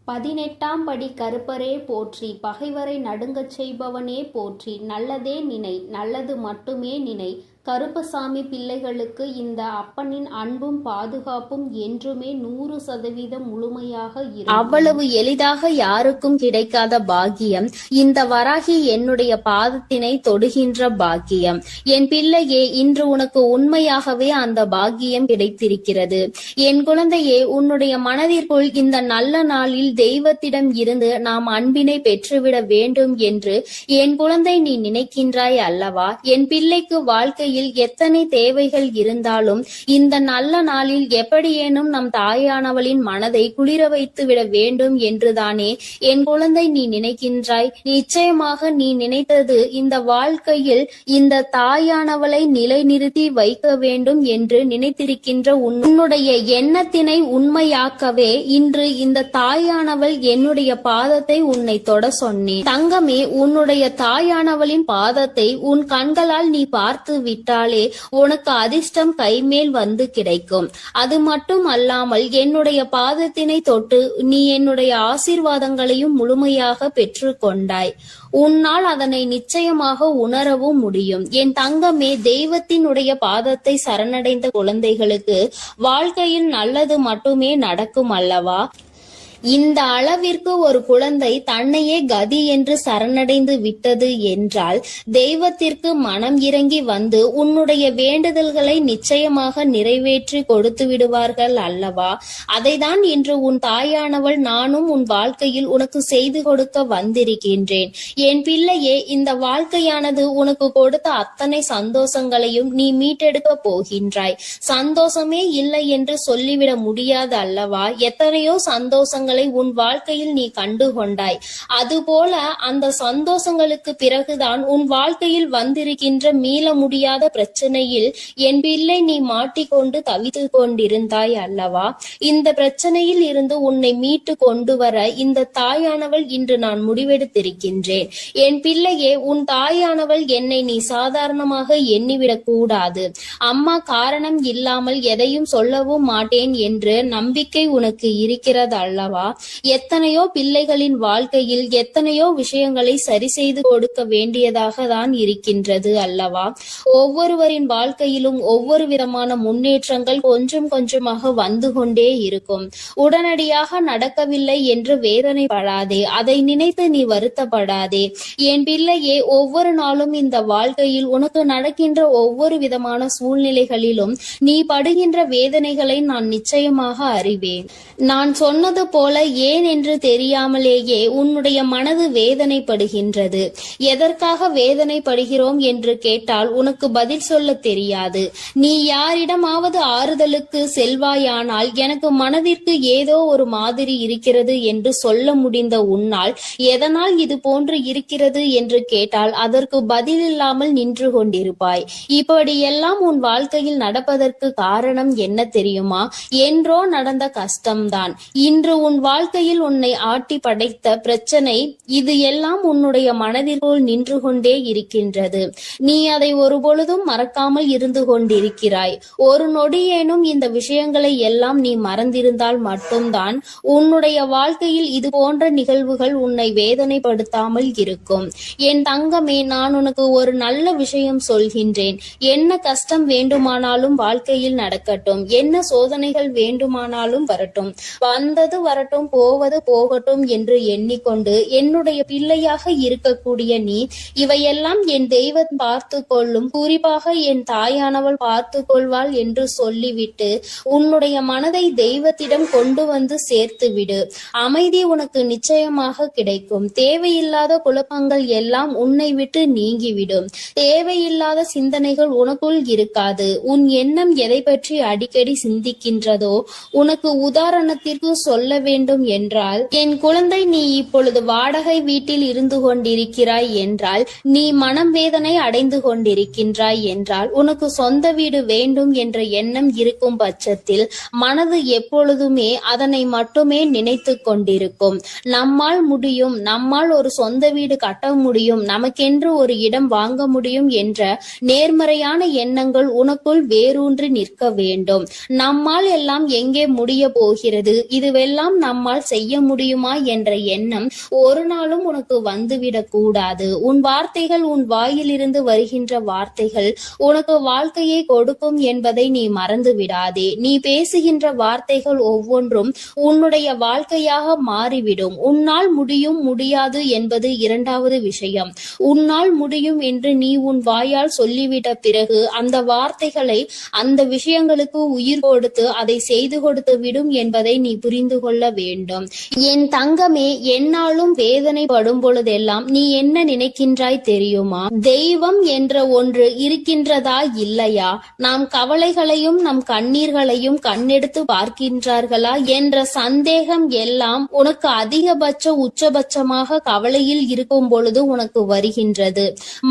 18ஆம் படி கருப்பரே போற்றி, பகைவரை நடுங்கச் செய்பவனே போற்றி, நல்லதே நினை, நல்லது மட்டுமே நினை. கருப்பசாமி பிள்ளைகளுக்கு இந்த அப்பனின் அன்பும் பாதுகாப்பும் என்றுமே 100% முழுமையாக இருக்கும். அவ்வளவு எளிதாக யாருக்கும் கிடைக்காத பாக்கியம் இந்த வராகி என்னுடைய பாதத்தினை தொடுகின்ற பாக்கியம். என் பிள்ளையே, இன்று உனக்கு உண்மையாகவே அந்த பாக்கியம் கிடைத்திருக்கிறது. என் குழந்தையே, உன்னுடைய மனதிற்குள் இந்த நல்ல நாளில் தெய்வத்திடம் இருந்து நாம் அன்பினை பெற்றுவிட வேண்டும் என்று என் குழந்தை நீ நினைக்கின்றாய் அல்லவா? என் பிள்ளைக்கு வாழ்க்கையில் எத்தனை தேவைகள் இருந்தாலும் இந்த நல்ல நாளில் எப்படியேனும் நம் தாயானவளின் மனதை குளிர வைத்து விட வேண்டும் என்றுதானே என் குழந்தை நீ நினைக்கின்றாய். நிச்சயமாக நீ நினைத்தது இந்த வாழ்க்கையில் இந்த தாயானவளை நிலைநிறுத்தி வைக்க வேண்டும் என்று நினைத்திருக்கின்ற உன்னுடைய எண்ணத்தினை உண்மையாக்கவே இன்று இந்த தாயானவள் என்னுடைய பாதத்தை உன்னை தொட சொன்னேன். தங்கமே, உன்னுடைய தாயானவளின் பாதத்தை உன் கண்களால் நீ பார்த்து விட்டாலே உனக்கு அதிர்ஷ்டம் கைமேல் வந்து கிடைக்கும். அது மட்டும் அல்லாமல் என்னுடைய பாதத்தினை தொட்டு நீ என்னுடைய ஆசீர்வாதங்களையும் முழுமையாக பெற்று கொண்டாய். உன்னால் அதனை நிச்சயமாக உணரவும் முடியும். என் தங்கமே, தெய்வத்தினுடைய பாதத்தை சரணடைந்த குழந்தைகளுக்கு வாழ்க்கையில் நல்லது மட்டுமே நடக்கும் அல்லவா? இந்த அளவிற்கு ஒரு குழந்தை தன்னையே கதி என்று சரணடைந்து விட்டது என்றால் தெய்வத்திற்கு மனம் இறங்கி வந்து உன்னுடைய வேண்டுதல்களை நிச்சயமாக நிறைவேற்றி கொடுத்து விடுவார்கள் அல்லவா? அதைதான் இன்று உன் தாயானவள் நானும் உன் வாழ்க்கையில் உனக்கு செய்து கொடுக்க வந்திருக்கின்றேன். என் பிள்ளையே, இந்த வாழ்க்கையானது உனக்கு கொடுத்த அத்தனை சந்தோஷங்களையும் நீ மீட்டெடுக்க போகின்றாய். சந்தோஷமே இல்லை என்று சொல்லிவிட முடியாது அல்லவா? எத்தனையோ சந்தோஷங்கள் உன் வாழ்க்கையில் நீ கண்டு கொண்டாய். அதுபோல அந்த சந்தோஷங்களுக்கு பிறகுதான் உன் வாழ்க்கையில் வந்திருக்கின்ற மீள முடியாத பிரச்சனையில் என் பிள்ளை நீ மாட்டிக்கொண்டு தவித்து கொண்டிருந்தாய் அல்லவா? இந்த பிரச்சனையில் இருந்து உன்னை மீட்டு கொண்டு வர இந்த தாயானவள் இன்று நான் முடிவெடுத்திருக்கின்றேன். என் பிள்ளையே, உன் தாயானவள் என்னை நீ சாதாரணமாக எண்ணிவிடக் கூடாது. அம்மா காரணம் இல்லாமல் எதையும் சொல்லவும் மாட்டேன் என்று நம்பிக்கை உனக்கு இருக்கிறது அல்லவா? எத்தனையோ பிள்ளைகளின் வாழ்க்கையில் எத்தனையோ விஷயங்களை சரி செய்து கொடுக்க வேண்டியதாக தான் இருக்கின்றது அல்லவா? ஒவ்வொருவரின் வாழ்க்கையிலும் ஒவ்வொரு விதமான முன்னேற்றங்கள் கொஞ்சம் கொஞ்சமாக வந்து கொண்டே இருக்கும். உடனடியாக நடக்கவில்லை என்று வேதனைப்படாதே, அதை நினைத்து நீ வருத்தப்படாதே. என் பிள்ளையே, ஒவ்வொரு நாளும் இந்த வாழ்க்கையில் உனக்கு நடக்கின்ற ஒவ்வொரு விதமான சூழ்நிலைகளிலும் நீ படுகின்ற வேதனைகளை நான் நிச்சயமாக அறிவேன். நான் சொன்னது போல ஏன் என்று தெரியாமலேயே உன்னுடைய மனது வேதனைப்படுகின்றது. எதற்காக வேதனைப்படுகிறோம் என்று கேட்டால் உனக்கு பதில் சொல்ல தெரியாது. நீ யாரிடமாவது ஆறுதலுக்கு செல்வாயானால் எனக்கு மனதிற்கு ஏதோ ஒரு மாதிரி இருக்கிறது என்று சொல்ல முடிந்த உன்னால் எதனால் இது போன்று இருக்கிறது என்று கேட்டால் அதற்கு பதில் இல்லாமல் நின்று கொண்டிருப்பாய். இப்படியெல்லாம் உன் வாழ்க்கையில் நடப்பதற்கு காரணம் என்ன தெரியுமா? என்றோ நடந்த கஷ்டம்தான் இன்று உன் வாழ்க்கையில் உன்னை ஆட்டி படைத்த பிரச்சனை. இது எல்லாம் உன்னுடைய மனதிற்குள் நின்று கொண்டே இருக்கின்றது. நீ அதை ஒருபொழுதும் மறக்காமல் இருந்து கொண்டிருக்கிறாய். ஒரு நொடியேனும் இந்த விஷயங்களை எல்லாம் நீ மறந்திருந்தால் மட்டும்தான் உன்னுடைய வாழ்க்கையில் இது போன்ற நிகழ்வுகள் உன்னை வேதனைப்படுத்தாமல் இருக்கும். என் தங்கமே, நான் உனக்கு ஒரு நல்ல விஷயம் சொல்கின்றேன். என்ன கஷ்டம் வேண்டுமானாலும் வாழ்க்கையில் நடக்கட்டும், என்ன சோதனைகள் வேண்டுமானாலும் வரட்டும், வந்தது வரட்டும், போவது போகட்டும் என்று எண்ணிக்கொண்டு என்னுடைய பிள்ளையாக இருக்கக்கூடிய நீ இவையெல்லாம் என் தெய்வம் பார்த்து கொள்ளும், குறிப்பாக என் தாயானவள் பார்த்து கொள்வாள் என்று சொல்லிவிட்டு உன்னுடைய மனதை தெய்வத்திடம் கொண்டு வந்து சேர்த்து விடு. அமைதி உனக்கு நிச்சயமாக கிடைக்கும். தேவையில்லாத குழப்பங்கள் எல்லாம் உன்னை விட்டு நீங்கிவிடும். தேவையில்லாத சிந்தனைகள் உனக்குள் இருக்காது. உன் எண்ணம் எதை பற்றி அடிக்கடி சிந்திக்கின்றதோ, உனக்கு உதாரணத்திற்கு சொல்ல வேண்டும் என்றால், என் குழந்தை, நீ இப்பொழுது வாடகை வீட்டில் இருந்து கொண்டிருக்கிறாய் என்றால், நீ மனம் வேதனை அடைந்து கொண்டிருக்கின்றாய் என்றால், உனக்கு சொந்த வீடு வேண்டும் என்ற எண்ணம் இருக்கும் பட்சத்தில் மனது எப்பொழுதுமே அதனை மட்டுமே நினைத்து கொண்டிருக்கும். நம்மால் முடியும், நம்மால் ஒரு சொந்த வீடு கட்ட முடியும், நமக்கென்று ஒரு இடம் வாங்க முடியும் என்ற நேர்மறையான எண்ணங்கள் உனக்குள் வேரூன்றி நிற்க வேண்டும். நம்மால் எல்லாம் எங்கே முடிய போகிறது, இதுவெல்லாம் நம்மால் செய்ய முடியுமா என்ற எண்ணம் ஒரு நாளும் உனக்கு வந்துவிடக் கூடாது. உன் வார்த்தைகள், உன் வாயிலிருந்து வருகின்ற வார்த்தைகள் உனக்கு வாழ்க்கையை கொடுக்கும் என்பதை நீ மறந்து விடாதே. நீ பேசுகின்ற வார்த்தைகள் ஒவ்வொன்றும் உன்னுடைய வாழ்க்கையாக மாறிவிடும். உன்னால் முடியும், முடியாது என்பது இரண்டாவது விஷயம். உன்னால் முடியும் என்று நீ உன் வாயால் சொல்லிவிட்ட பிறகு அந்த வார்த்தைகளை, அந்த விஷயங்களுக்கு உயிர் கொடுத்து அதை செய்து கொடுத்து விடும் என்பதை நீ புரிந்து கொள்ள வேண்டும். என் தங்கமே, என்னாலும் வேதனைப்படும் பொழுதெல்லாம் நீ என்ன நினைக்கின்றாய் தெரியுமா? தெய்வம் என்ற ஒன்று இருக்கின்றதா இல்லையா? நாம் கவலைகளையும் நம் கண்ணீர்களையும் கண்ணெடுத்து பார்க்கின்றார்களா என்ற சந்தேகம் எல்லாம் உனக்கு அதிகபட்ச உச்சபட்சமாக கவலையில் இருக்கும் பொழுது உனக்கு வருகின்றது.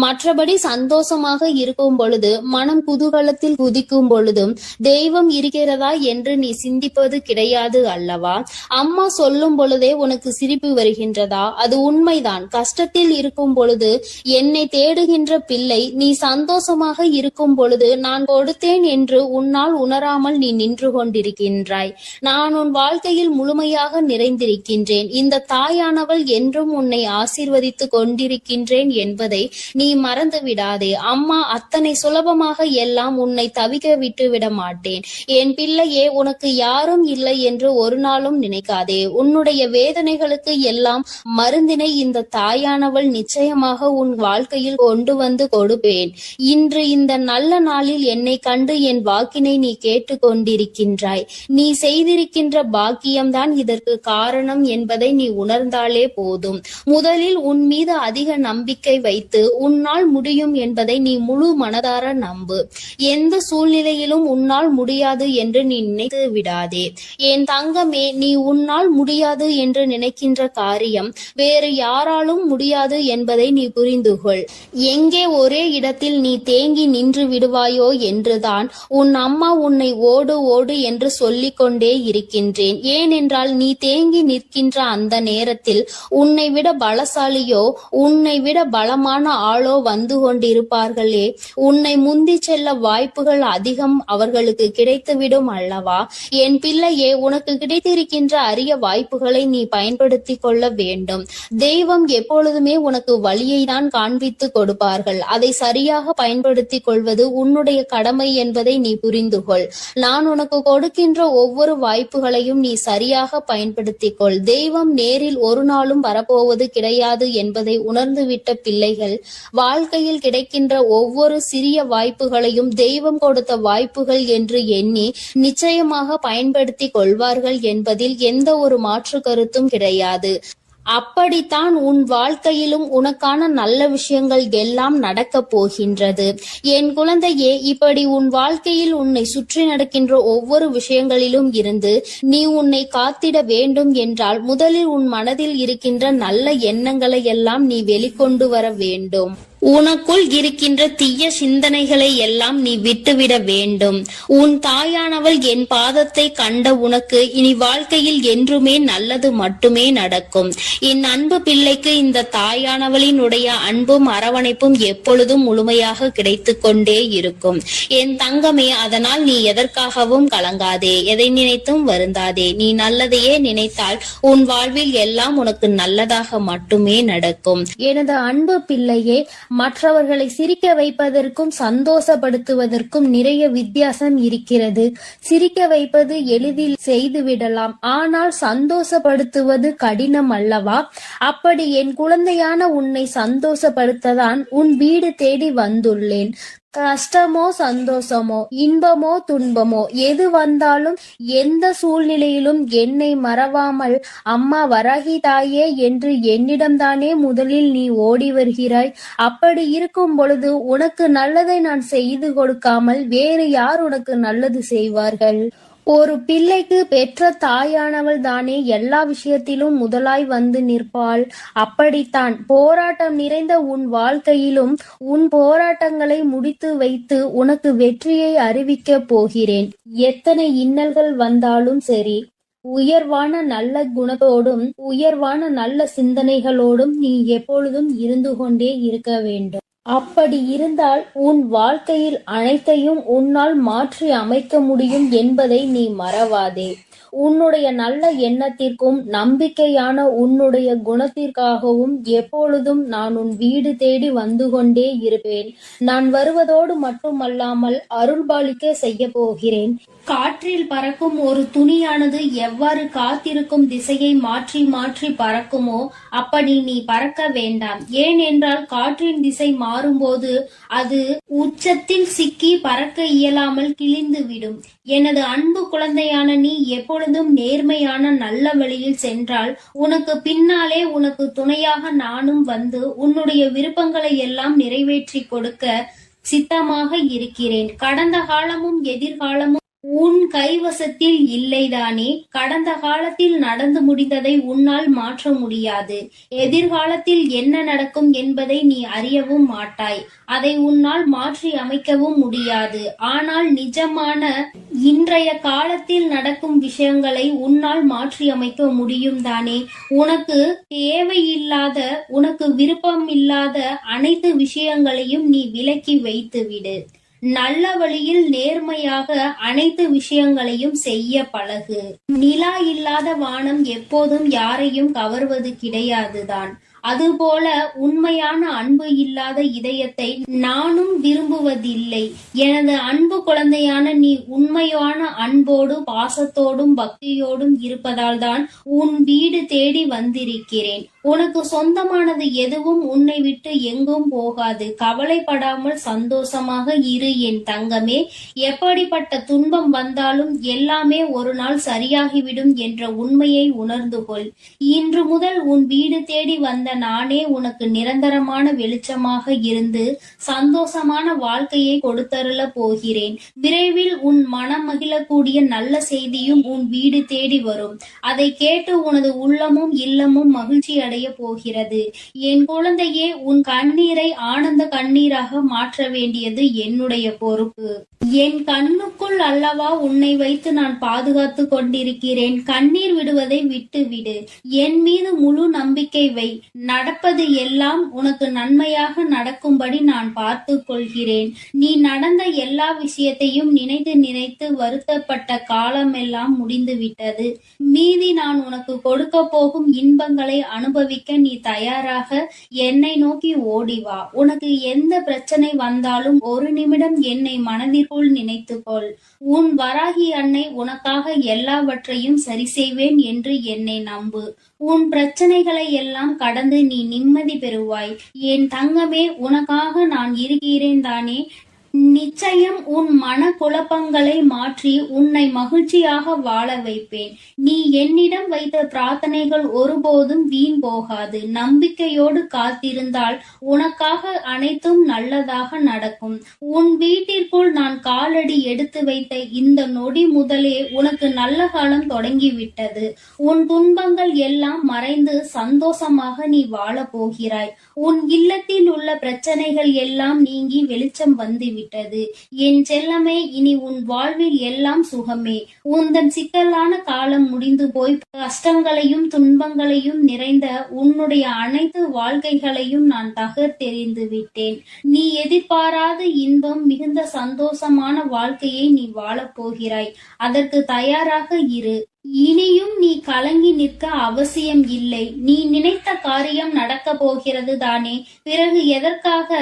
மற்றபடி சந்தோஷமாக இருக்கும் பொழுது, மனம் குதூகலத்தில் குதிக்கும் பொழுதும் தெய்வம் இருக்கிறதா என்று நீ சிந்திப்பது கிடையாது அல்லவா? அம்மா சொல்லும் பொழுதே உனக்கு சிரிப்பு வருகின்றதா? அது உண்மைதான். கஷ்டத்தில் இருக்கும் பொழுது என்னை தேடுகின்ற பிள்ளை, நீ சந்தோஷமாக இருக்கும் பொழுது நான் கொடுத்தேன் என்று உன்னால் உணராமல் நீ நின்று கொண்டிருக்கின்றாய். நான் உன் வாழ்க்கையில் முழுமையாக நிறைந்திருக்கின்றேன். இந்த தாயானவள் என்றும் உன்னை ஆசீர்வதித்து கொண்டிருக்கின்றேன் என்பதை நீ மறந்து விடாதே. அம்மா அத்தனை சுலபமாக எல்லாம் உன்னை தவிக்க விட்டு விட மாட்டேன். என் பிள்ளையே, உனக்கு யாரும் இல்லை என்று ஒரு நாளும் நினைக்காதே. உன்னுடைய வேதனைகளுக்கு எல்லாம் மருந்தினை இந்த தாயானவள் நிச்சயமாக உன் வாழ்க்கையில் கொண்டு வந்து கொடுப்பேன். இன்று இந்த நல்ல நாளில் என்னை கண்டு என் வாக்கினை நீ கேட்டு கொண்டிருக்கின்றாய். நீ செய்திருக்கின்ற பாக்கியம்தான் இதற்கு காரணம் என்பதை நீ உணர்ந்தாலே போதும். முதலில் உன் மீது அதிக நம்பிக்கை வைத்து உன்னால் முடியும் என்பதை நீ முழு மனதார நம்பு. எந்த சூழ்நிலையிலும் உன்னால் முடியாது என்று நீ நினைத்து விடாதே. என் தங்கமே, நீ உன்னால் முடியாது என்று நினைக்கின்ற காரியம் வேறு யாராலும் முடியாது என்பதை நீ புரிந்து கொள். எங்கே ஒரே இடத்தில் நீ தேங்கி நின்று விடுவாயோ என்றுதான் உன் அம்மா உன்னை ஓடு ஓடு என்று சொல்லிக் கொண்டே இருக்கின்றேன். ஏனென்றால் நீ தேங்கி நிற்கின்ற அந்த நேரத்தில் உன்னை விட பலசாலியோ, உன்னை விட பலமான ஆளோ வந்து கொண்டிருப்பார்களே. உன்னை முந்தி செல்ல வாய்ப்புகள் அதிகம் அவர்களுக்கு கிடைத்துவிடும் அல்லவா? என் பிள்ளையே, உனக்கு கிடைத்திருக்கின்ற அரிய வாய்ப்புகளை நீ பயன்படுத்தி கொள்ள வேண்டும். தெய்வம் எப்பொழுதுமே உனக்கு வழியை தான் காண்பித்து கொடுப்பார்கள். அதை சரியாக பயன்படுத்திக் கொள்வது உன்னுடைய கடமை என்பதை நீ புரிந்து கொள். நான் உனக்கு கொடுக்கின்ற ஒவ்வொரு வாய்ப்புகளையும் நீ சரியாக பயன்படுத்திக் கொள். தெய்வம் நேரில் ஒரு நாளும் வரப்போவது கிடையாது என்பதை உணர்ந்துவிட்ட பிள்ளைகள் வாழ்க்கையில் கிடைக்கின்ற ஒவ்வொரு சிறிய வாய்ப்புகளையும் தெய்வம் கொடுத்த வாய்ப்புகள் என்று எண்ணி நிச்சயமாக பயன்படுத்தி கொள்வார்கள் என்பதில் எந்த ஒரு மாற்று கருத்தும் கிடையாது. அப்படித்தான் உன் வாழ்க்கையிலும் உனக்கான நல்ல விஷயங்கள் எல்லாம் நடக்கப் போகின்றது. என் குழந்தையே, இப்படி உன் வாழ்க்கையில் உன்னை சுற்றி நடக்கின்ற ஒவ்வொரு விஷயங்களிலும் இருந்து நீ உன்னை காத்திட வேண்டும் என்றால் முதலில் உன் மனதில் இருக்கின்ற நல்ல எண்ணங்களை எல்லாம் நீ வெளிக்கொண்டு வர வேண்டும். உனக்குள் இருக்கின்ற தீய சிந்தனைகளை எல்லாம் நீ விட்டுவிட வேண்டும். உன் தாயானவள் என் பாதத்தை கண்ட உனக்கு இனி வாழ்க்கையில் என்றுமே நல்லது மட்டுமே நடக்கும். என் அன்பு பிள்ளைக்கு இந்த தாயானவளினுடைய அன்பும் அரவணைப்பும் எப்பொழுதும் முழுமையாக கிடைத்து கொண்டே இருக்கும். என் தங்கமே, அதனால் நீ எதற்காகவும் கலங்காதே, எதை நினைத்தும் வருந்தாதே. நீ நல்லதையே நினைத்தால் உன் வாழ்வில் எல்லாம் உனக்கு நல்லதாக மட்டுமே நடக்கும். எனது அன்பு பிள்ளையே, மற்றவர்களை சிரிக்க வைப்பதற்கும் சந்தோஷப்படுத்துவதற்கும் நிறைய வித்தியாசம் இருக்கிறது. சிரிக்க வைப்பது எளிதில் செய்துவிடலாம், ஆனால் சந்தோஷப்படுத்துவது கடினம் அல்லவா? அப்படி என் குழந்தையான உன்னை சந்தோஷப்படுத்ததான் உன் வீடு தேடி வந்துள்ளேன். கஷ்டமோ சந்தோஷமோ, இன்பமோ துன்பமோ, எது வந்தாலும் எந்த சூழ்நிலையிலும் என்னை மறவாமல் அம்மா வராகி தாயே என்று என்னிடம்தானே முதலில் நீ ஓடி வருகிறாய். அப்படி இருக்கும் பொழுது உனக்கு நல்லதை நான் செய்து கொடுக்காமல் வேறு யார் உனக்கு நல்லது செய்வார்கள்? ஒரு பிள்ளைக்கு பெற்ற தாயானவள் தானே எல்லா விஷயத்திலும் முதலாய் வந்து நிற்பாள். அப்படித்தான் போராட்டம் நிறைந்த உன் வாழ்க்கையிலும் உன் போராட்டங்களை முடித்து வைத்து உனக்கு வெற்றியை அறிவிக்கப் போகிறேன். எத்தனை இன்னல்கள் வந்தாலும் சரி, உயர்வான நல்ல குணத்தோடும் உயர்வான நல்ல சிந்தனைகளோடும் நீ எப்பொழுதும் இருந்து கொண்டே இருக்க வேண்டும். அப்படி இருந்தால் உன் வாழ்க்கையில் அனைத்தையும் உன்னால் மாற்றி அமைக்க முடியும் என்பதை நீ மறவாதே. உன்னுடைய நல்ல எண்ணத்திற்கும் நம்பிக்கையான உன்னுடைய குணத்திற்காகவும் எப்பொழுதும் நான் உன் வீடு தேடி வந்து கொண்டே இருப்பேன். நான் வருவதோடு மட்டுமல்லாமல் அருள்பாலிக்க செய்ய போகிறேன். காற்றில் பறக்கும் ஒரு துணியானது எவ்வாறு காத்திருக்கும் திசையை மாற்றி மாற்றி பறக்குமோ அப்படி நீ பறக்க வேண்டாம். ஏனென்றால் காற்றின் திசை மாறும்போது அது உச்சத்தில் சிக்கி பறக்க இயலாமல் கிழிந்து விடும். எனது அன்பு குழந்தையான நீ எப்பொழுதும் நேர்மையான நல்ல வழியில் சென்றால் உனக்கு பின்னாலே உனக்கு துணையாக நானும் வந்து உன்னுடைய விருப்பங்களை எல்லாம் நிறைவேற்றி கொடுக்க சித்தமாக இருக்கிறேன். கடந்த காலமும் எதிர்காலமும் உன் கைவசத்தில் இல்லைதானே? கடந்த காலத்தில் நடந்து முடிந்ததை உன்னால் மாற்ற முடியாது. எதிர்காலத்தில் என்ன நடக்கும் என்பதை நீ அறியவும் மாட்டாய். அதை உன்னால் மாற்றி அமைக்கவும் முடியாது. ஆனால் நிஜமான இன்றைய காலத்தில் நடக்கும் விஷயங்களை உன்னால் மாற்றி அமைக்க முடியும் தானே? உனக்கு தேவையில்லாத, உனக்கு விருப்பம் இல்லாத அனைத்து விஷயங்களையும் நீ விலக்கி வைத்து விடு. நல்ல வழியில் நேர்மையாக அனைத்து விஷயங்களையும் செய்ய பழகு. நிலா இல்லாத வானம் எப்போதும் யாரையும் கவர்வது கிடையாதுதான். அதுபோல உண்மையான அன்பு இல்லாத இதயத்தை நானும் விரும்புவதில்லை. எனது அன்பு குழந்தையான நீ உண்மையான அன்போடு பாசத்தோடும் பக்தியோடும் இருப்பதால் தான் உன் வீடு தேடி வந்திருக்கிறேன். உனக்கு சொந்தமானது எதுவும் உன்னை விட்டு எங்கும் போகாது. கவலைப்படாமல் சந்தோஷமாக இரு என் தங்கமே. எப்படிப்பட்ட துன்பம் வந்தாலும் எல்லாமே ஒரு நாள் சரியாகிவிடும் என்ற உண்மையை உணர்ந்து கொள். இன்று முதல் உன் வீடு தேடி வந்த நானே உனக்கு நிரந்தரமான வெளிச்சமாக இருந்து சந்தோஷமான வாழ்க்கையை கொடுத்தருள போகிறேன். விரைவில் உன் மனம் மகிழக்கூடிய நல்ல செய்தியும் உன் வீடு தேடி வரும். அதை கேட்டு உனது உள்ளமும் இல்லமும் மகிழ்ச்சி அடைய போகிறது. என் குழந்தையே, உன் கண்ணீரை ஆனந்த கண்ணீராக மாற்ற வேண்டியது என்னுடைய பொறுப்பு. என் கண்ணுக்குள் அல்லவா உன்னை வைத்து நான் பாதுகாத்து கொண்டிருக்கிறேன். கண்ணீர் விடுவதை விட்டுவிடு. என் மீது முழு நம்பிக்கை வை. நடப்பது எல்லாம் உனக்கு நன்மையாக நடக்கும்படி நான் பார்த்து கொள்கிறேன். நீ நடந்த எல்லா விஷயத்தையும் நினைத்து நினைத்து வருத்தப்பட்ட காலமெல்லாம் முடிந்து விட்டது. மீதி நான் உனக்கு கொடுக்க போகும் இன்பங்களை அனுபவிக்க நீ தயாராக என்னை நோக்கி ஓடிவா. உனக்கு எந்த பிரச்சனை வந்தாலும் ஒரு நிமிடம் என்னை மனதிற்குள் நினைத்துக்கொள். உன் வராகி அன்னை உனக்காக எல்லாவற்றையும் சரி செய்வேன் என்று என்னை நம்பு. உன் பிரச்சனைகளை எல்லாம் கடந்து நீ நிம்மதி பெறுவாய். என் தங்கமே, உனக்காக நான் இருக்கிறேன் தானே? நிச்சயம் உன் மன குழப்பங்களை மாற்றி உன்னை மகிழ்ச்சியாக வாழ வைப்பேன். நீ என்னிடம் வைத்த பிரார்த்தனைகள் ஒருபோதும் வீண் போகாது. நம்பிக்கையோடு காத்திருந்தால் உனக்காக அனைத்தும் நல்லதாக நடக்கும். உன் வீட்டிற்குள் நான் காலடி எடுத்து வைத்த இந்த நொடி முதலே உனக்கு நல்ல காலம் தொடங்கிவிட்டது. உன் துன்பங்கள் எல்லாம் மறைந்து சந்தோஷமாக நீ வாழ போகிறாய். உன் இல்லத்தில் உள்ள பிரச்சனைகள் எல்லாம் நீங்கி வெளிச்சம் வந்துவிட்டது. என் செல்லமே, இனி உன் வாழ்வில் எல்லாம் சுகமே. உந்தன் சிக்கலான காலம் முடிந்து போய் கஷ்டங்களையும் துன்பங்களையும் நிறைந்த உன்னுடைய அனைத்து வாழ்க்கைகளையும் நான் தகர்த்தெறிந்து விட்டேன். நீ எதிர்பாராத இன்பம் மிகுந்த சந்தோஷமான வாழ்க்கையை நீ வாழப் போகிறாய். அதற்கு தயாராக இரு. இனியும் நீ கலங்கி நிற்க அவசியம் இல்லை. நீ நினைத்த காரியம் நடக்க போகிறது தானே? பிறகு எதற்காக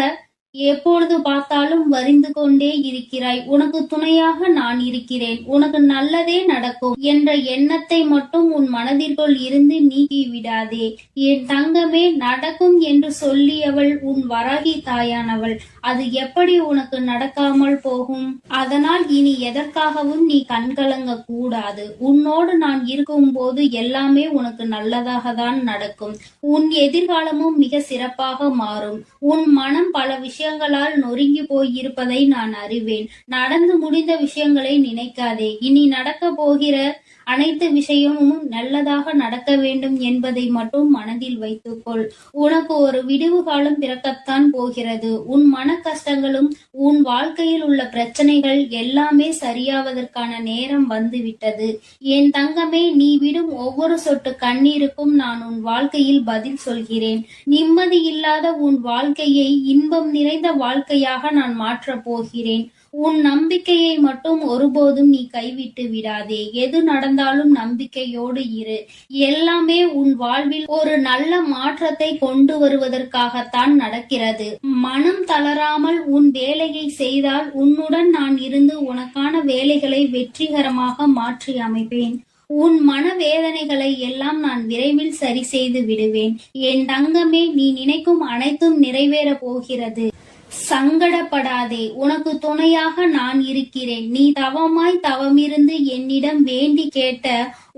எப்பொழுது பார்த்தாலும் வரிந்து கொண்டே இருக்கிறாய்? உனக்கு துணையாக நான் இருக்கிறேன். உனக்கு நல்லதே நடக்கும் என்ற எண்ணத்தை மட்டும் உன் மனதிற்குள் இருந்து நீக்கி விடாதே. என் தங்கமே, நடக்கும் என்று சொல்லியவள் உன் வராகி தாயானவள். அது எப்படி உனக்கு நடக்காமல் போகும்? அதனால் இனி எதற்காகவும் நீ கண்கலங்க கூடாது. உன்னோடு நான் இருக்கும் போது எல்லாமே உனக்கு நல்லதாக தான் நடக்கும். உன் எதிர்காலமும் மிக சிறப்பாக மாறும். உன் மனம் பல விஷயங்களால் நொறுங்கி போயிருப்பதை நான் அறிவேன். நடந்து முடிந்த விஷயங்களை நினைக்காதே. இனி நடக்க போகிற அனைத்து விஷயமும் நல்லதாக நடக்க வேண்டும் என்பதை மட்டும் மனதில் வைத்துக்கொள். உனக்கு ஒரு விடிவு காலம் பிறக்கத்தான் போகிறது. உன் மன கஷ்டங்களும் உன் வாழ்க்கையில் உள்ள பிரச்சனைகள் எல்லாமே சரியாவதற்கான நேரம் வந்துவிட்டது. என் தங்கமே, நீ விடும் ஒவ்வொரு சொட்டு கண்ணீருக்கும் நான் உன் வாழ்க்கையில் பதில் சொல்கிறேன். நிம்மதி இல்லாத உன் வாழ்க்கையை இன்பம் நிறைந்த வாழ்க்கையாக நான் மாற்றப் போகிறேன். உன் நம்பிக்கையை மட்டும் ஒருபோதும் நீ கைவிட்டு விடாதே. எது நடந்தாலும் நம்பிக்கையோடு இரு. எல்லாமே உன் வாழ்வில் ஒரு நல்ல மாற்றத்தை கொண்டு வருவதற்காகத்தான் நடக்கிறது. மனம் தளராமல் உன் வேலையை செய்தால் உன்னுடன் நான் இருந்து உனக்கான வேலைகளை வெற்றிகரமாக மாற்றி அமைப்பேன். உன் மனவேதனைகளை எல்லாம் நான் விரைவில் சரி செய்து விடுவேன். என் தங்கமே, நீ நினைக்கும் அனைத்தும் நிறைவேற போகிறது. சங்கடப்படாதே, உனக்கு துணையாக நான் இருக்கிறேன். நீ தவமாய் தவமிருந்து என்னிடம் வேண்டி கேட்ட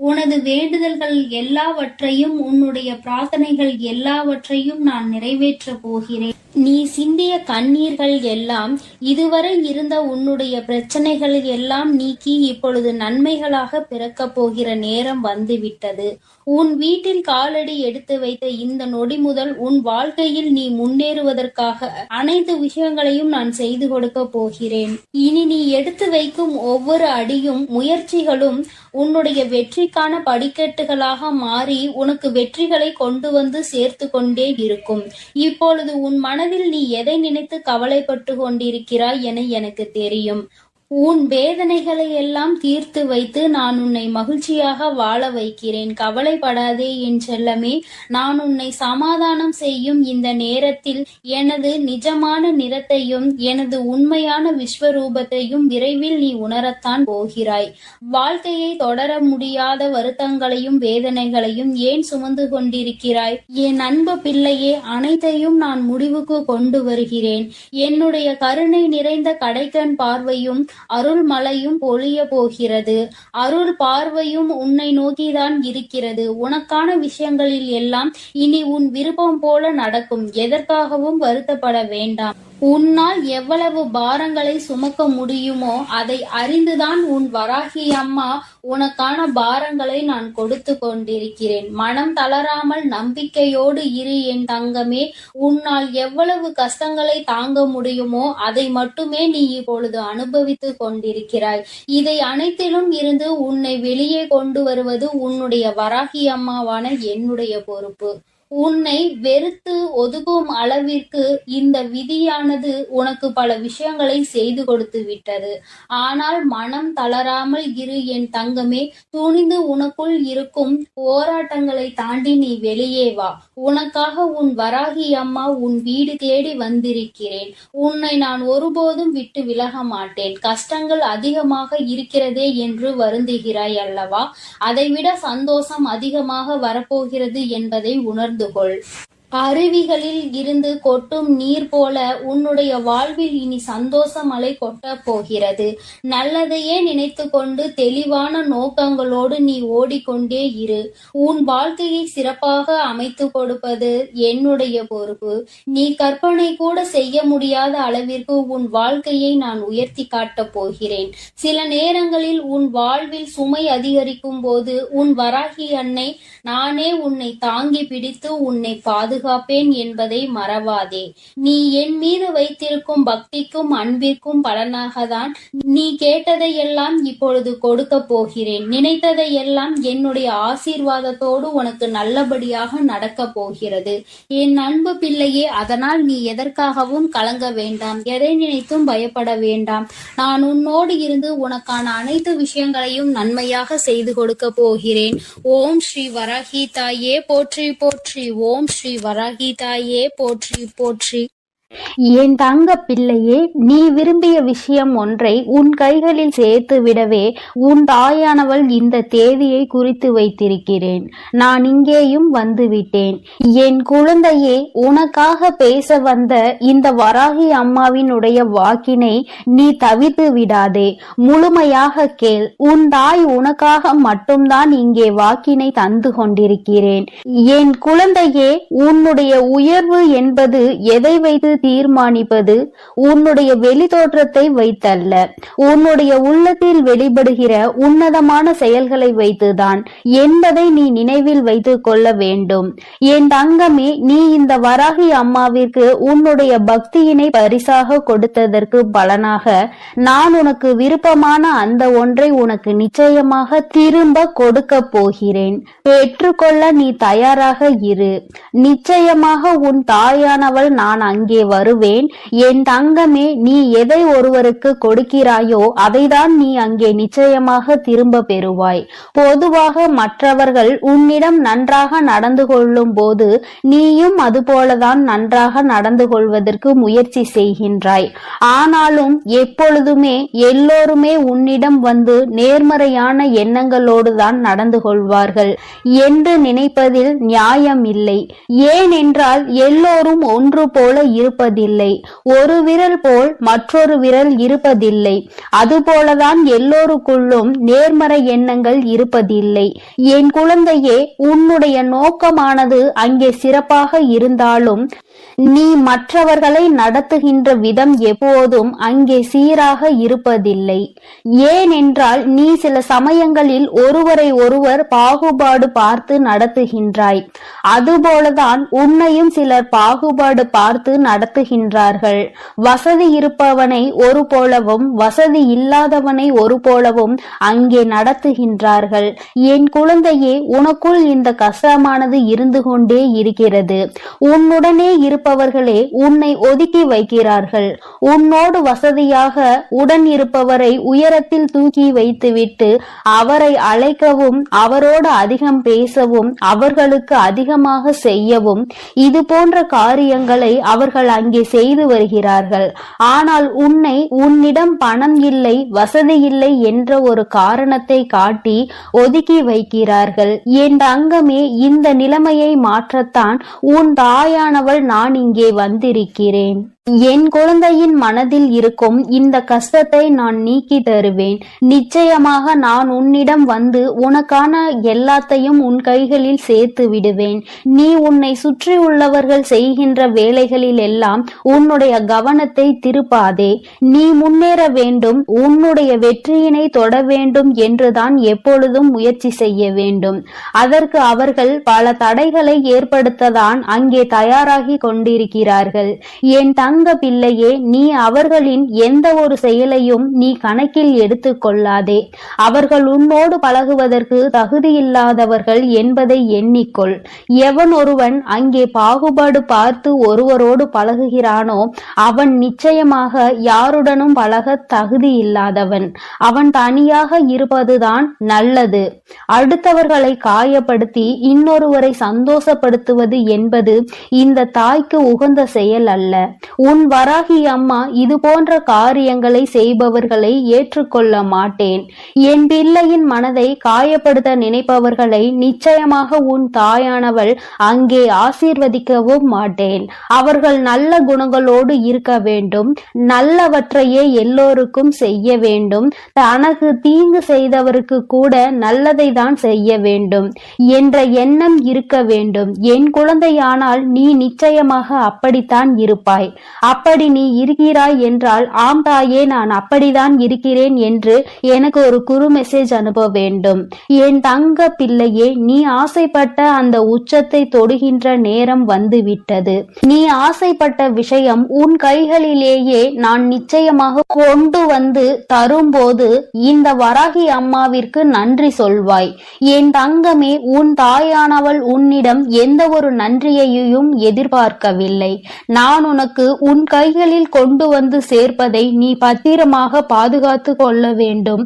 உனது வேண்டுதல்கள் எல்லாவற்றையும், உன்னுடைய பிரார்த்தனைகள் எல்லாவற்றையும் நான் நிறைவேற்ற போகிறேன். நீ சிந்திய கண்ணீர்கள் எல்லாம், இதுவரை இருந்த உன்னுடைய பிரச்சனைகள் எல்லாம் நீக்கி இப்பொழுது நன்மைகளாக பிறக்கப் போகிற நேரம் வந்துவிட்டது. உன் வீட்டில் காலடி எடுத்து வைத்த இந்த நொடி முதல் உன் வாழ்க்கையில் நீ முன்னேறுவதற்காக அனைத்து விஷயங்களையும் நான் செய்து கொடுக்க போகிறேன். இனி நீ எடுத்து வைக்கும் ஒவ்வொரு அடியும் முயற்சிகளும் உன்னுடைய வெற்றிக்கான படிக்கட்டுகளாக மாறி உனக்கு வெற்றிகளை கொண்டு வந்து சேர்த்து கொண்டே இருக்கும். இப்பொழுது உன் மனதில் நீ எதை நினைத்து கவலைப்பட்டு கொண்டிருக்கிறாய் என எனக்கு தெரியும். உன் வேதனைகளை எல்லாம் தீர்த்து வைத்து நான் உன்னை மகிழ்ச்சியாக வாழ வைக்கிறேன். கவலைப்படாதே என் செல்லமே. நான் உன்னை சமாதானம் செய்யும் இந்த நேரத்தில் எனது நிஜமான நிறத்தையும் எனது உண்மையான விஸ்வரூபத்தையும் விரைவில் நீ உணரத்தான் போகிறாய். வாழ்க்கையை தொடர முடியாத வருத்தங்களையும் வேதனைகளையும் ஏன் சுமந்து கொண்டிருக்கிறாய்? என் அன்பு பிள்ளையே, அனைத்தையும் நான் முடிவுக்கு கொண்டு வருகிறேன். என்னுடைய கருணை நிறைந்த கடைக்கண் பார்வையும் அருள் மழையும் பொழிய போகிறது. அருள் பார்வையும் உன்னை நோக்கிதான் இருக்கிறது. உனக்கான விஷயங்களில் எல்லாம் இனி உன் விருப்பம் போல நடக்கும். எதற்காகவும் வருத்தப்பட வேண்டாம். உன்னால் எவ்வளவு பாரங்களை சுமக்க முடியுமோ அதை அறிந்துதான் உன் வராகி அம்மா உனக்கான பாரங்களை நான் கொடுத்து கொண்டிருக்கிறேன். மனம் தளராமல் நம்பிக்கையோடு இரு என் தங்கமே. உன்னால் எவ்வளவு கஷ்டங்களை தாங்க முடியுமோ அதை மட்டுமே நீ இப்பொழுது அனுபவித்து கொண்டிருக்கிறாய். இதை அனைத்திலும் இருந்து உன்னை வெளியே கொண்டு வருவது உன்னுடைய வராகி அம்மாவான என்னுடைய பொறுப்பு. உன்னை வெறுத்து ஒதுக்கும் அளவிற்கு இந்த விதியானது உனக்கு பல விஷயங்களை செய்து கொடுத்து விட்டது. ஆனால் மனம் தளராமல் இரு என் தங்கமே. துணிந்து உனக்குள் இருக்கும் போராட்டங்களை தாண்டி நீ வெளியே வா. உனக்காக உன் வராகி அம்மா உன் வீடு தேடி வந்திருக்கிறேன். உன்னை நான் ஒருபோதும் விட்டு விலக மாட்டேன். கஷ்டங்கள் அதிகமாக இருக்கிறதே என்று வருந்துகிறாய் அல்லவா? அதைவிட சந்தோஷம் அதிகமாக வரப்போகிறது என்பதை உணர்ந்து கொள். அருவிகளில் இருந்து கொட்டும் நீர் போல உன்னுடைய வாழ்வில் இனி சந்தோஷ மழை கொட்டப் போகிறது. நல்லதையே நினைத்து கொண்டு தெளிவான நோக்கங்களோடு நீ ஓடிக்கொண்டே இரு. உன் வாழ்க்கையை சிறப்பாக அமைத்து கொடுப்பது என்னுடைய பொறுப்பு. நீ கற்பனை கூட செய்ய முடியாத அளவிற்கு உன் வாழ்க்கையை நான் உயர்த்தி காட்டப் போகிறேன். சில நேரங்களில் உன் வாழ்வில் சுமை அதிகரிக்கும் போது உன் வராகி அன்னை நானே உன்னை தாங்கி பிடித்து உன்னை பாதுகாப்பேன் என்பதை மறவாதே. நீ என் மீது வைத்திருக்கும் பக்திக்கும் அன்பிற்கும் பலனாகத்தான் நீ கேட்டதையெல்லாம் இப்பொழுது கொடுக்க போகிறேன். நினைத்ததையெல்லாம் என்னுடைய ஆசீர்வாதத்தோடு உனக்கு நல்லபடியாக நடக்க போகிறது. என் அன்பு பிள்ளையே, அதனால் நீ எதற்காகவும் கலங்க வேண்டாம். எதை நினைத்தும் பயப்பட வேண்டாம். நான் உன்னோடு இருந்து உனக்கான அனைத்து விஷயங்களையும் நன்மையாக செய்து கொடுக்க போகிறேன். ஓம் ஸ்ரீ வராகி தாயே போற்றி போற்றி. ஓம் ஸ்ரீ வராகி தாயே போற்றி போற்றி. என் தங்க பிள்ளையே, நீ விரும்பிய விஷயம் ஒன்றை உன் கைகளில் சேர்த்து விடவே உன் தாயானவள் இந்த தேதியை குறித்து வைத்திருக்கிறேன். நான் இங்கேயும் வந்துவிட்டேன். என் குழந்தையே, உனக்காக பேச வந்த இந்த வராகி அம்மாவினுடைய வாக்கினை நீ தவிர்த்து விடாதே. முழுமையாக கேள். உன் தாய் உனக்காக மட்டும்தான் இங்கே வாக்கினை தந்து கொண்டிருக்கிறேன். என் குழந்தையே, உன்னுடைய உயர்வு என்பது எதை வைத்து தீர்மானிப்பது உன்னுடைய வெளி தோற்றத்தை வைத்தல்ல, உன்னுடைய உள்ளத்தில் வெளிப்படுகிற உன்னதமான செயல்களை வைத்துதான் என்பதை நீ நினைவில் வைத்துக் கொள்ள வேண்டும். என் தங்கமே, நீ இந்த வராகி அம்மாவிற்கு உன்னுடைய பக்தியினை பரிசாக கொடுத்ததற்கு பலனாக நான் உனக்கு விருப்பமான அந்த ஒன்றை உனக்கு நிச்சயமாக திரும்ப கொடுக்க போகிறேன். பெற்றுக்கொள்ள நீ தயாராக இரு. நிச்சயமாக உன் தாயானவள் நான் அங்கே வருவேன். என் தங்கமே, நீ எதை ஒருவருக்கு கொடுக்கிறாயோ அதைதான் நீ அங்கே நிச்சயமாக திரும்ப பெறுவாய். பொதுவாக மற்றவர்கள் உன்னிடம் நன்றாக நடந்து கொள்ளும் போது நீயும் அதுபோலதான் நன்றாக நடந்து கொள்வதற்கு முயற்சி செய்கின்றாய். ஆனாலும் எப்பொழுதுமே எல்லோருமே உன்னிடம் வந்து நேர்மறையான எண்ணங்களோடு தான் நடந்து கொள்வார்கள் என்று நினைப்பதில் நியாயம் இல்லை. ஏனென்றால் எல்லோரும் ஒன்று போல இருப்பதில்லை. ஒரு விரல் போல் மற்றொரு விரல் இருப்பதில்லை. அதுபோலதான் எல்லோருக்குள்ளும் நேர்மறை எண்ணங்கள் இருப்பதில்லை. என் குழந்தையே, உன்னுடைய நோக்கமானது அங்கே சிறப்பாக இருந்தாலும் நீ மற்றவர்களை நடத்துகின்ற விதம் எப்போதும் அங்கே சீராக இருப்பதில்லை. ஏனென்றால் நீ சில சமயங்களில் ஒருவரை ஒருவர் பாகுபாடு பார்த்து நடத்துகின்றாய். அதுபோலதான் உன்னையும் சிலர் பாகுபாடு பார்த்து நடத்துகின்றார்கள். வசதி இருப்பவனை ஒரு போலவும் வசதி இல்லாதவனை ஒரு போலவும் அங்கே நடத்துகின்றார்கள். என் குழந்தையே, உனக்குள் இந்த கஷ்டமானது இருந்து கொண்டே இருக்கிறது. உன்னுடனே இருப்பவர்களே உன்னை ஒதுக்கி வைக்கிறார்கள். உன்னோடு வசதியாக உடன் இருப்பவரை உயரத்தில் தூக்கி வைத்துவிட்டு அவரை அழைக்கவும் அவரோடு அதிகம் பேசவும் அவர்களுக்கு அதிகமாக செய்யவும் இது போன்ற காரியங்களை அவர்கள் அங்கே செய்து வருகிறார்கள். ஆனால் உன்னை உன்னிடம் பணம் இல்லை, வசதி இல்லை என்ற ஒரு காரணத்தை காட்டி ஒதுக்கி வைக்கிறார்கள். என் தங்கமே, இந்த நிலைமையை மாற்றத்தான் உன் தாயானவள் நான் இங்கே வந்திருக்கிறேன். என் குழந்தையின் மனதில் இருக்கும் இந்த கஷ்டத்தை நான் நீக்கி தருவேன். நிச்சயமாக நான் உன்னிடம் வந்து உனக்கான எல்லாத்தையும் உன் கைகளில் சேர்த்து விடுவேன். நீ உன்னை சுற்றி உள்ளவர்கள் செய்கின்ற வேலைகளில் எல்லாம் உன்னுடைய கவனத்தை திருப்பாதே. நீ முன்னேற வேண்டும், உன்னுடைய வெற்றியினை தொட வேண்டும் என்றுதான் எப்பொழுதும் முயற்சி செய்ய வேண்டும். அதற்கு அவர்கள் பல தடைகளை ஏற்படுத்ததான் அங்கே தயாராகி கொண்டிருக்கிறார்கள். என் தங்க பிள்ளையே, நீ அவர்களின் எந்த ஒரு செயலையும் நீ கணக்கில் எடுத்துக் கொள்ளாதே. அவர்கள் உன்னோடு பழகுவதற்கு தகுதியில்லாதவர்கள் என்பதை எண்ணிக்கொள். எவன் ஒருவன் அங்கே பாகுபாடு பார்த்து ஒருவரோடு பழகுகிறானோ அவன் நிச்சயமாக யாருடனும் பழக தகுதி இல்லாதவன். அவன் தனியாக இருப்பதுதான் நல்லது. அடுத்தவர்களை காயப்படுத்தி இன்னொருவரை சந்தோஷப்படுத்துவது என்பது இந்த தாய்க்கு உகந்த செயல் அல்ல. உன் வராகி அம்மா இது போன்ற காரியங்களை செய்பவர்களை ஏற்றுக்கொள்ள மாட்டேன். என் பிள்ளையின் மனதை காயப்படுத்த நினைப்பவர்களை நிச்சயமாக உன் தாயானவள் அங்கே ஆசீர்வதிக்கவும் மாட்டேன். அவர்கள் நல்ல குணங்களோடு இருக்க வேண்டும், நல்லவற்றையே எல்லோருக்கும் செய்ய வேண்டும், தனக்கு தீங்கு செய்தவருக்கு கூட நல்லதை தான் செய்ய வேண்டும் என்ற எண்ணம் இருக்க வேண்டும். என் குழந்தையானால் நீ நிச்சயமாக அப்படித்தான் இருப்பாய். அப்படி நீ இருக்கிறாய் என்றால் ஆம் தாயே, நான் அப்படிதான் இருக்கிறேன் என்று எனக்கு ஒரு குறு மெசேஜ் அனுப்ப வேண்டும். என் தங்க பிள்ளையே, நீ ஆசைப்பட்ட அந்த உச்சத்தை தொடுகின்ற நேரம் வந்துவிட்டது. நீ ஆசைப்பட்ட விஷயம் உன் கைகளிலேயே நான் நிச்சயமாக கொண்டு வந்து தரும்போது இந்த வராகி அம்மாவிற்கு நன்றி சொல்வாய். என் தங்கமே, உன் தாயானவள் உன்னிடம் எந்த ஒரு நன்றியையும் எதிர்பார்க்கவில்லை. நான் உனக்கு உன் கைகளில் கொண்டு வந்து சேர்ப்பதை நீ பத்திரமாக பாதுகாத்து கொள்ள வேண்டும்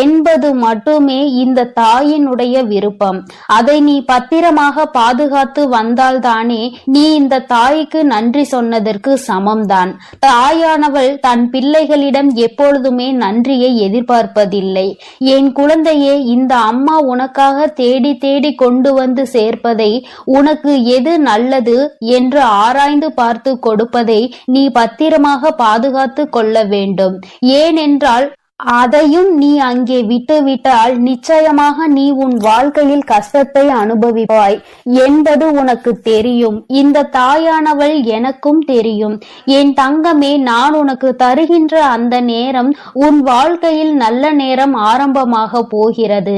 என்பது மட்டுமே இந்த தாயினுடைய விருப்பம். அதை நீ பத்திரமாக பாதுகாத்து வந்தால்தானே நீ இந்த தாய்க்கு நன்றி சொன்னதற்கு சமம்தான். தாயானவள் தன் பிள்ளைகளிடம் எப்பொழுதுமே நன்றியை எதிர்பார்ப்பதில்லை. என் குழந்தையே, இந்த அம்மா உனக்காக தேடி தேடி கொண்டு வந்து சேர்ப்பதை, உனக்கு எது நல்லது என்று ஆராய்ந்து பார்த்து கொடுப்பதை நீ பத்திரமாக பாதுகாத்து கொள்ள வேண்டும். ஏனென்றால் அதையும் நீ அங்கே விட்டுவிட்டால் நிச்சயமாக நீ உன் வாழ்க்கையில் கஷ்டத்தை அனுபவிப்பாய் என்பது உனக்கு தெரியும். இந்த தாயானவள் எனக்கும் தெரியும். என் தங்கமே, நான் உனக்கு தருகின்ற அந்த நேரம் உன் வாழ்க்கையில் நல்ல நேரம் ஆரம்பமாக போகிறது.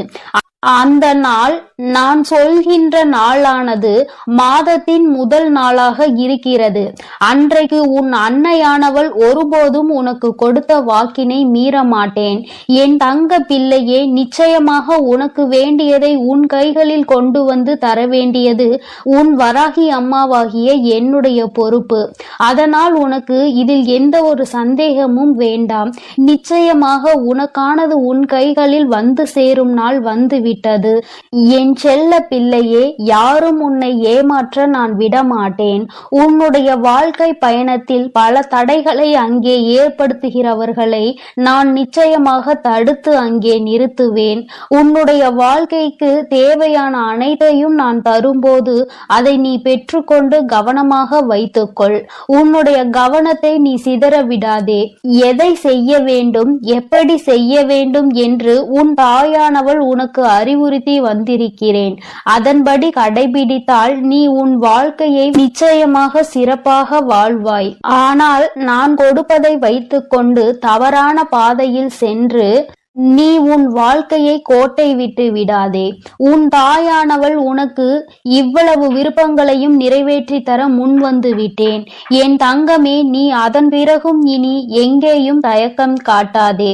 அந்த நாள் நான் சொல்கின்ற நாளானது மாதத்தின் முதல் நாளாக இருக்கிறது. அன்றைக்கு உன் அன்னையானவள் ஒருபோதும் உனக்கு கொடுத்த வாக்கினை மீற மாட்டேன். என் தங்க பிள்ளையே, நிச்சயமாக உனக்கு வேண்டியதை உன் கைகளில் கொண்டு வந்து தர வேண்டியது உன் வராகி அம்மாவாகிய என்னுடைய பொறுப்பு. அதனால் உனக்கு இதில் எந்த ஒரு சந்தேகமும் வேண்டாம். நிச்சயமாக உனக்கானது உன் கைகளில் வந்து சேரும் நாள் வந்து விட்டது. என் செல்ல பிள்ளையே, யாரும் உன்னை ஏமாற்ற நான் விடமாட்டேன். உன்னுடைய வாழ்க்கை பயணத்தில் பல தடைகளை அங்கே ஏற்படுத்துகிறவர்களை நான் நிச்சயமாக தடுத்து அங்கே நிறுத்துவேன். உன்னுடைய வாழ்க்கைக்கு தேவையான அனைத்தையும் நான் தரும்போது அதை நீ பெற்றுக்கொண்டு கவனமாக வைத்துக்கொள். உன்னுடைய கவனத்தை நீ சிதற விடாதே. எதை செய்ய வேண்டும், எப்படி செய்ய வேண்டும் என்று உன் தாயானவள் உனக்கு அறிவுறுத்தி வந்திருக்கிறேன். அதன்படி கடைபிடித்தால் நீ உன் வாழ்க்கையை நிச்சயமாக சிறப்பாக வாழ்வாய். ஆனால் நான் கொடுப்பதை வைத்துக்கொண்டு தவறான பாதையில் சென்று நீ உன் வாழ்க்கையை கோட்டை விட்டு விடாதே. உன் தாயானவள் உனக்கு இவ்வளவு விருப்பங்களையும் நிறைவேற்றி தர முன் வந்து விட்டேன். என் தங்கமே, நீ அதன் பிறகும் இனி எங்கேயும் தயக்கம் காட்டாதே.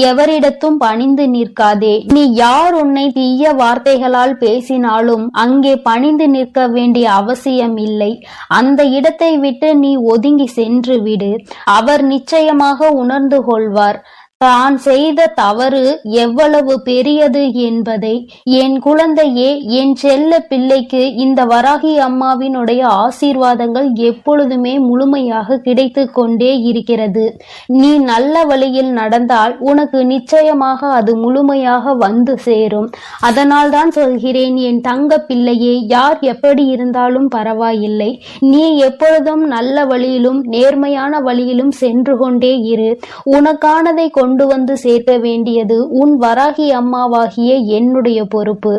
எவரிடத்தும் பணிந்து நிற்காதே. நீ யார் உன்னை தீய வார்த்தைகளால் பேசினாலும் அங்கே பணிந்து நிற்க வேண்டிய அவசியம் இல்லை. அந்த இடத்தை விட்டு நீ ஒதுங்கி சென்று விடு. அவர் நிச்சயமாக உணர்ந்து கொள்வார் தான் செய்த தவறு எவ்வளவு பெரியது என்பதை. என் குழந்தையே, என் செல்ல பிள்ளைக்கு இந்த வராகி அம்மாவினுடைய ஆசீர்வாதங்கள் எப்பொழுதுமே முழுமையாக கிடைத்து கொண்டே இருக்கிறது. நீ நல்ல வழியில் நடந்தால் உனக்கு நிச்சயமாக அது முழுமையாக வந்து சேரும். அதனால் தான் சொல்கிறேன், என் தங்க பிள்ளையே, யார் எப்படி இருந்தாலும் பரவாயில்லை. நீ எப்பொழுதும் நல்ல வழியிலும் நேர்மையான வழியிலும் சென்று கொண்டே இரு. உனக்கானதை கொண்டு வந்து சேர்க்க வேண்டியது உன் வராகி அம்மாவாகிய என்னுடைய பொறுப்பு.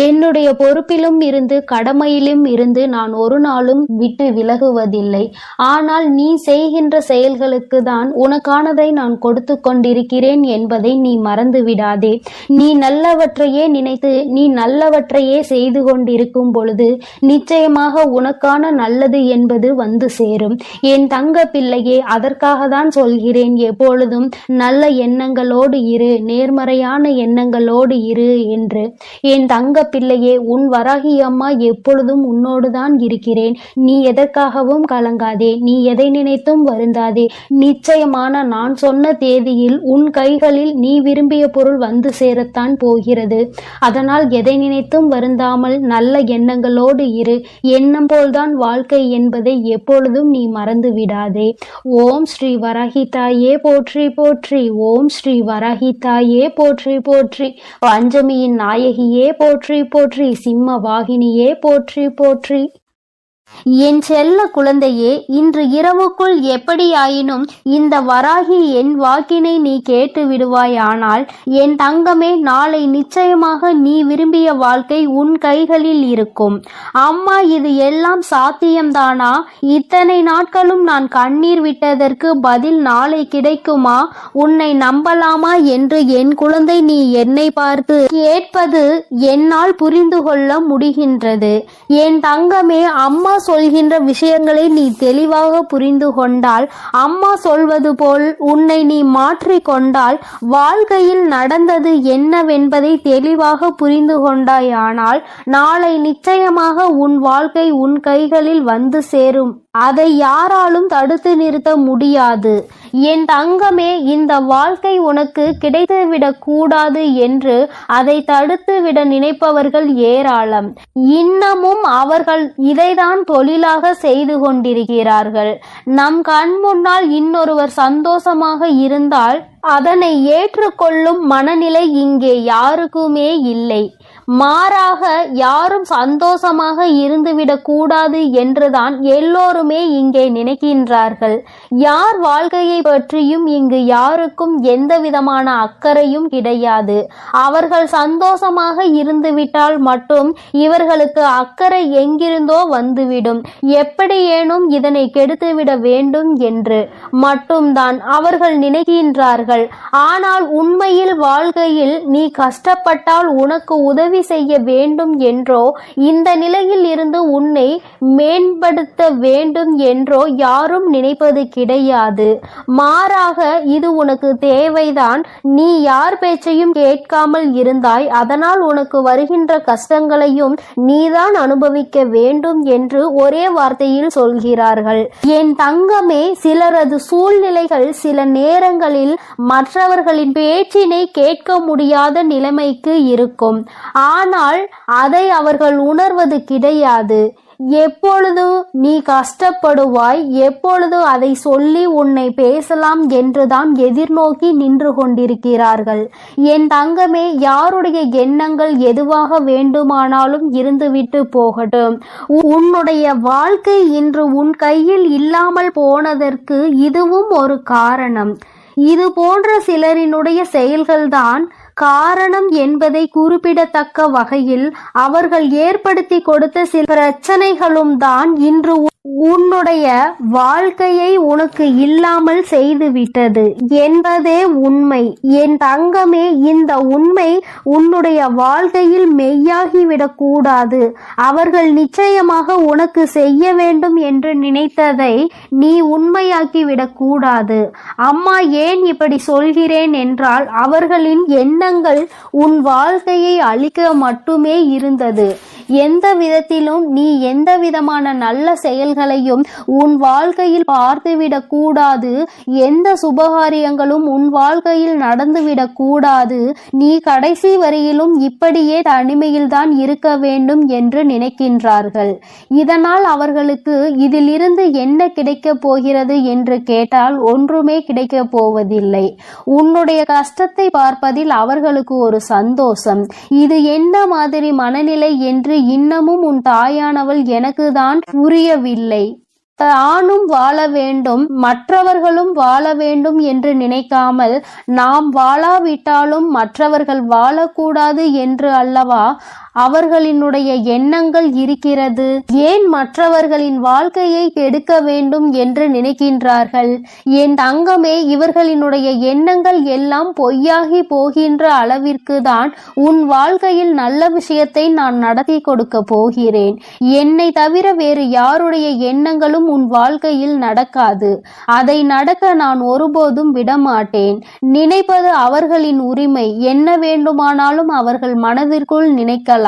என்னுடைய பொறுப்பிலும் இருந்து கடமையிலும் இருந்து நான் ஒரு நாளும் விட்டு விலகுவதில்லை. ஆனால் நீ செய்கின்ற செயல்களுக்கு தான் உனக்கானதை நான் கொடுத்து கொண்டிருக்கிறேன் என்பதை நீ மறந்து விடாதே. நீ நல்லவற்றையே நினைத்து நீ நல்லவற்றையே செய்து கொண்டிருக்கும் பொழுது நிச்சயமாக உனக்கான நல்லது என்பது வந்து சேரும். என் தங்க பிள்ளையே, அதற்காக தான் சொல்கிறேன், எப்பொழுதும் நல்ல எண்ணங்களோடு இரு, நேர்மறையான எண்ணங்களோடு இரு என்று. என் தங்க பிள்ளையே, உன் வராகி அம்மா எப்பொழுதும் உன்னோடு தான் இருக்கிறேன். நீ எதற்காகவும் கலங்காதே. நீ எதை நினைத்தும் வருந்தாதே. நிச்சயமான நான் சொன்ன தேதியில் உன் கைகளில் நீ விரும்பிய பொருள் வந்து சேரத்தான் போகிறது. அதனால் எதை நினைத்தும் வருந்தாமல் நல்ல எண்ணங்களோடு இரு. எண்ணம் போல்தான் வாழ்க்கை என்பதை எப்பொழுதும் நீ மறந்து விடாதே. ஓம் ஸ்ரீ வராகி தாயே போற்றி போற்றி. ஓம் ஸ்ரீ வராகி தாயே போற்றி போற்றி. பஞ்சமியின் நாயகியே போற்றி போற்றி. சிம்ம வாகினியே போற்றி போற்றி. என் செல்ல குழந்தையே, இன்று இரவுக்குள் எப்படியாயினும் இந்த வராகி என் வாக்கினை நீ கேட்டு விடுவாயானால் என் தங்கமே, நாளை நிச்சயமாக நீ விரும்பிய வாழ்க்கை உன் கைகளில் இருக்கும். அம்மா, இது எல்லாம் சாத்தியம்தானா? இத்தனை நாட்களும் நான் கண்ணீர் விட்டதற்கு பதில் நாளை கிடைக்குமா? உன்னை நம்பலாமா என்று என் குழந்தை நீ என்னை பார்த்து கேட்பது என்னால் புரிந்து கொள்ள முடிகின்றது. என் தங்கமே, அம்மா சொல்கின்ற விஷயங்களை நீ தெளிவாக புரிந்து கொண்டால், அம்மா சொல்வது போல் உன்னை நீ மாற்றிக்கொண்டால், வாழ்க்கையில் நடந்தது என்னவென்பதை தெளிவாக புரிந்து கொண்டாயானால் நாளை நிச்சயமாக உன் வாழ்க்கை உன் கைகளில் வந்து சேரும். அதை யாராலும் தடுத்து நிறுத்த முடியாது. என் தங்கமே, இந்த வாழ்க்கை உனக்கு கிடைத்துவிடக் கூடாது என்று அதை தடுத்து விட நினைப்பவர்கள் ஏராளம். இன்னமும் அவர்கள் இதைதான் தொழிலாக செய்து கொண்டிருக்கிறார்கள். நம் கண் முன்னால் இன்னொருவர் சந்தோஷமாக இருந்தால் அதனை ஏற்றுக்கொள்ளும் மனநிலை இங்கே யாருக்குமே இல்லை. மாறாக யாரும் சந்தோஷமாக இருந்துவிடக் கூடாது என்றுதான் எல்லோருமே இங்கே நினைக்கின்றார்கள். யார் வாழ்க்கையை பற்றியும் இங்கு யாருக்கும் எந்த விதமான அக்கறையும் கிடையாது. அவர்கள் சந்தோஷமாக இருந்துவிட்டால் மட்டும் இவர்களுக்கு அக்கறை எங்கிருந்தோ வந்துவிடும். எப்படியேனும் இதனை கெடுத்துவிட வேண்டும் என்று மட்டும்தான் அவர்கள் நினைக்கின்றார்கள். ஆனால் உண்மையில் வாழ்க்கையில் நீ கஷ்டப்பட்டால் உனக்கு உதவி செய்ய வேண்டும் என்றோ, இந்த நிலையில் இருந்து உன்னை மேம்படுத்த வேண்டும் என்றோ யாரும் நினைப்பது கிடையாது. மாறாக இது உனக்கு தேவைதான். நீ யார் பேச்சையும் கேட்காமல் இருந்தாய், அதனால் உனக்கு வருகின்ற கஷ்டங்களையும் நீதான் அனுபவிக்க வேண்டும் என்று ஒரே வார்த்தையில் சொல்கிறார்கள். என் தங்கமே, சிலரது சூழ்நிலைகள் சில நேரங்களில் மற்றவர்களின் பேச்சினை கேட்க முடியாத நிலைமைக்கு இருக்கும். ஆனால் அதை அவர்கள் உணர்வது கிடையாது. எப்பொழுது நீ கஷ்டப்படுவாய், எப்பொழுது அதை சொல்லி உன்னை பேசலாம் என்றுதான் எதிர்நோக்கி நின்று கொண்டிருக்கிறார்கள். என் தங்கமே, யாருடைய எண்ணங்கள் எதுவாக வேண்டுமானாலும் இருந்துவிட்டு போகட்டும். உன்னுடைய வாழ்க்கை இன்று உன் கையில் இல்லாமல் போனதற்கு இதுவும் ஒரு காரணம். இது போன்ற சிலரினுடைய செயல்கள்தான் காரணம் என்பதை குறிப்பிடத்தக்க வகையில் அவர்கள் ஏற்படுத்தி கொடுத்த சில பிரச்சனைகளும் தான் இன்று உன்னுடைய வாழ்க்கையை உனக்கு இல்லாமல் செய்துவிட்டது என்பதே உண்மை. என் தங்கமே, இந்த உண்மை உன்னுடைய வாழ்க்கையில் மெய்யாகிவிடக் கூடாது. அவர்கள் நிச்சயமாக உனக்கு செய்ய வேண்டும் என்று நினைத்ததை நீ உண்மையாக்கிவிடக் கூடாது. அம்மா ஏன் இப்படி சொல்கிறேன் என்றால், அவர்களின் எண்ணங்கள் உன் வாழ்க்கையை அழிக்க மட்டுமே இருந்தது. எந்த விதத்திலும் நீ எந்த விதமான நல்ல செயல்களையும் உன் வாழ்க்கையில் பார்த்துவிடக் கூடாது. எந்த சுபகாரியங்களும் உன் வாழ்க்கையில் நடந்துவிடக் கூடாது. நீ கடைசி வரையிலும் இப்படியே தனிமையில்தான் இருக்க வேண்டும் என்று நினைக்கின்றார்கள். இதனால் அவர்களுக்கு இதிலிருந்து என்ன கிடைக்கப் போகிறது என்று கேட்டால் ஒன்றுமே கிடைக்கப் போவதில்லை. உன்னுடைய கஷ்டத்தை பார்ப்பதில் அவர்களுக்கு ஒரு சந்தோஷம். இது என்ன மாதிரி மனநிலை என்று இன்னமும் உன் தாயானவள் எனக்கு தான் புரியவில்லை. தானும் வாழ வேண்டும், மற்றவர்களும் வாழ வேண்டும் என்று நினைக்காமல், நாம் வாழாவிட்டாலும் மற்றவர்கள் வாழக்கூடாது என்று அல்லவா அவர்களினுடைய எண்ணங்கள் இருக்கிறது. ஏன் மற்றவர்களின் வாழ்க்கையை கெடுக்க வேண்டும் என்று நினைக்கின்றார்கள்? என் தங்கமே, இவர்களினுடைய எண்ணங்கள் எல்லாம் பொய்யாகி போகின்ற அளவிற்கு தான் உன் வாழ்க்கையில் நல்ல விஷயத்தை நான் நடத்தி கொடுக்க போகிறேன். என்னை தவிர வேறு யாருடைய எண்ணங்களும் உன் வாழ்க்கையில் நடக்காது. அதை நடக்க நான் ஒருபோதும் விடமாட்டேன். நினைப்பது அவர்களின் உரிமை. என்ன வேண்டுமானாலும் அவர்கள் மனதிற்குள் நினைக்கலாம்.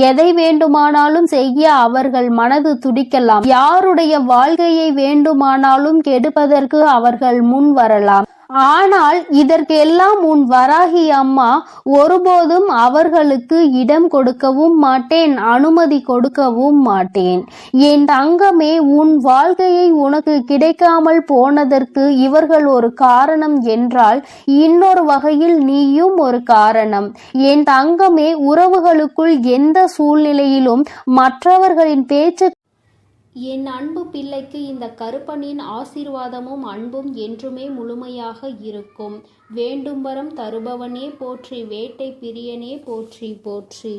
எதை வேண்டுமானாலும் செய்ய அவர்கள் மனது துடிக்கலாம். யாருடைய வாழ்க்கையை வேண்டுமானாலும் கெடுப்பதற்கு அவர்கள் முன் வரலாம். ஆனால் இதற்கெல்லாம் உன் வராகி அம்மா ஒருபோதும் அவர்களுக்கு இடம் கொடுக்கவும் மாட்டேன், அனுமதி கொடுக்கவும் மாட்டேன். என் தங்கமே, உன் வாழ்க்கையை உனக்கு கிடைக்காமல் போனதற்கு இவர்கள் ஒரு காரணம் என்றால், இன்னொரு வகையில் நீயும் ஒரு காரணம். என் தங்கமே, உறவுகளுக்குள் எந்த சூழ்நிலையிலும் மற்றவர்களின் பேச்சு என் அன்பு பிள்ளைக்கு இந்த கருப்பனின் ஆசீர்வாதமும் அன்பும் என்றுமே முழுமையாக இருக்கும். வேண்டும் வரம் தருபவனே போற்றி, வேட்டை பிரியனே போற்றி போற்றி.